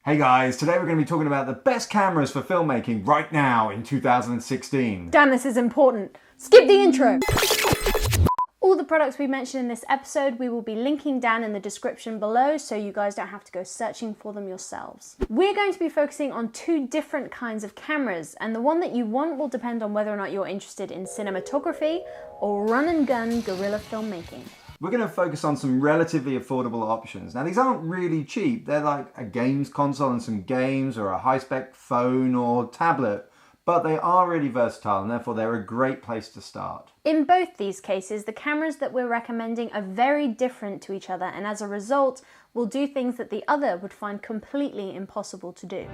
Hey guys, today we're going to be talking about the best cameras for filmmaking right now in 2016. Damn, this is important. Skip the intro. All the products we mentioned in this episode we will be linking down in the description below so you guys don't have to go searching for them yourselves. We're going to be focusing on two different kinds of cameras, and the one that you want will depend on whether or not you're interested in cinematography or run and gun guerrilla filmmaking. We're going to focus on some relatively affordable options. Now these aren't really cheap, they're like a games console and some games, or a high-spec phone or tablet, but they are really versatile and therefore they're a great place to start. In both these cases, the cameras that we're recommending are very different to each other, and as a result will do things that the other would find completely impossible to do.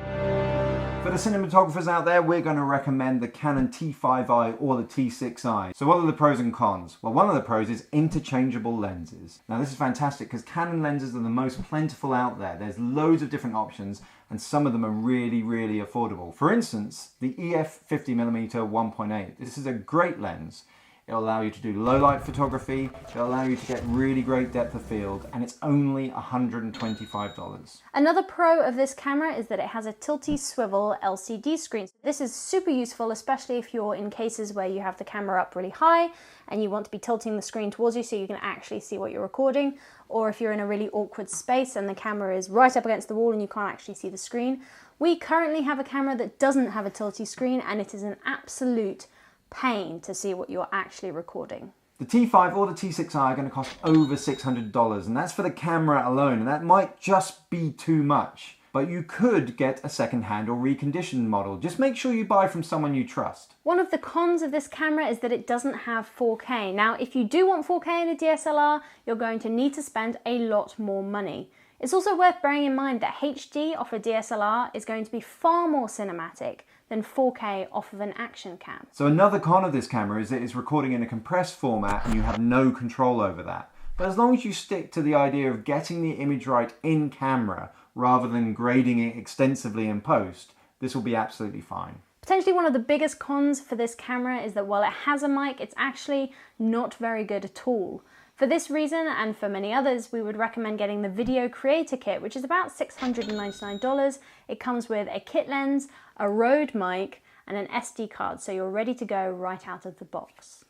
For the cinematographers out there, we're going to recommend the Canon T5i or the T6i. So what are the pros and cons? Well, one of the pros is interchangeable lenses. Now this is fantastic because Canon lenses are the most plentiful out there. There's loads of different options and some of them are really, really affordable. For instance, the EF 50mm 1.8. This is a great lens. It'll allow you to do low light photography, it'll allow you to get really great depth of field, and it's only $125. Another pro of this camera is that it has a tilty swivel LCD screen. This is super useful, especially if you're in cases where you have the camera up really high and you want to be tilting the screen towards you so you can actually see what you're recording, or if you're in a really awkward space and the camera is right up against the wall and you can't actually see the screen. We currently have a camera that doesn't have a tilty screen, and it is an absolute pain to see what you're actually recording. The T5 or the T6i are going to cost over $600, and that's for the camera alone, and that might just be too much. But you could get a second-hand or reconditioned model. Just make sure you buy from someone you trust. One of the cons of this camera is that it doesn't have 4K. Now, if you do want 4K in a DSLR, you're going to need to spend a lot more money. It's also worth bearing in mind that HD off a DSLR is going to be far more cinematic than 4K off of an action cam. So another con of this camera is that it's recording in a compressed format and you have no control over that. But as long as you stick to the idea of getting the image right in camera rather than grading it extensively in post, this will be absolutely fine. Potentially one of the biggest cons for this camera is that while it has a mic, it's actually not very good at all. For this reason, and for many others, we would recommend getting the Video Creator Kit, which is about $699. It comes with a kit lens, a Rode mic, and an SD card, so you're ready to go right out of the box.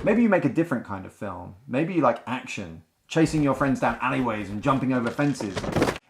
Maybe you make a different kind of film. Maybe you like action, chasing your friends down alleyways and jumping over fences.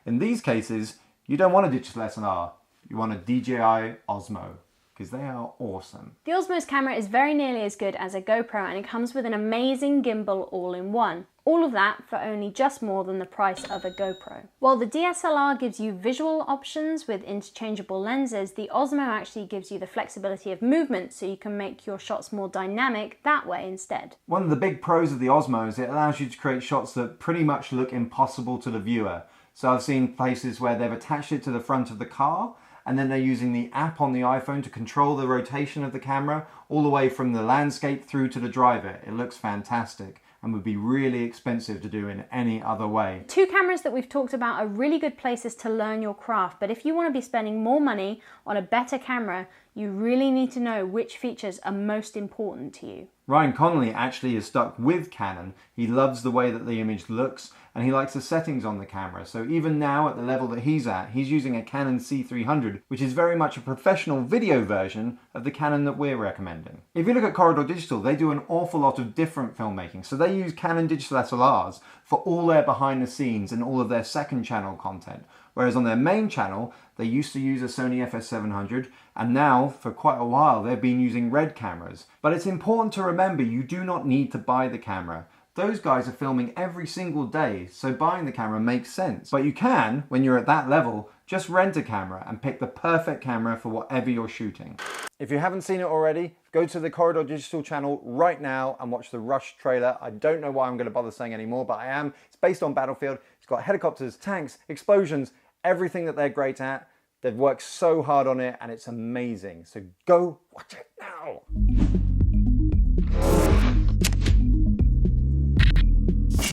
In these cases, you don't want a digital SLR, you want a DJI Osmo, because they are awesome. The Osmo's camera is very nearly as good as a GoPro, and it comes with an amazing gimbal all-in-one. All of that for only just more than the price of a GoPro. While the DSLR gives you visual options with interchangeable lenses, the Osmo actually gives you the flexibility of movement so you can make your shots more dynamic that way instead. One of the big pros of the Osmo is it allows you to create shots that pretty much look impossible to the viewer. So I've seen places where they've attached it to the front of the car, and then they're using the app on the iPhone to control the rotation of the camera all the way from the landscape through to the driver. It looks fantastic and would be really expensive to do in any other way. Two cameras that we've talked about are really good places to learn your craft, but if you want to be spending more money on a better camera, you really need to know which features are most important to you. Ryan Connolly actually is stuck with Canon. He loves the way that the image looks and he likes the settings on the camera. So even now at the level that he's at, he's using a Canon C300, which is very much a professional video version of the Canon that we're recommending. If you look at Corridor Digital, they do an awful lot of different filmmaking. So they use Canon digital SLRs for all their behind the scenes and all of their second channel content. Whereas on their main channel, they used to use a Sony FS700, and now, for quite a while, they've been using RED cameras. But it's important to remember you do not need to buy the camera. Those guys are filming every single day, so buying the camera makes sense. But you can, when you're at that level, just rent a camera and pick the perfect camera for whatever you're shooting. If you haven't seen it already, go to the Corridor Digital channel right now and watch the Rush trailer. I don't know why I'm going to bother saying anymore, but I am. It's based on Battlefield. It's got helicopters, tanks, explosions, everything that they're great at. They've worked so hard on it and it's amazing. So go watch it now.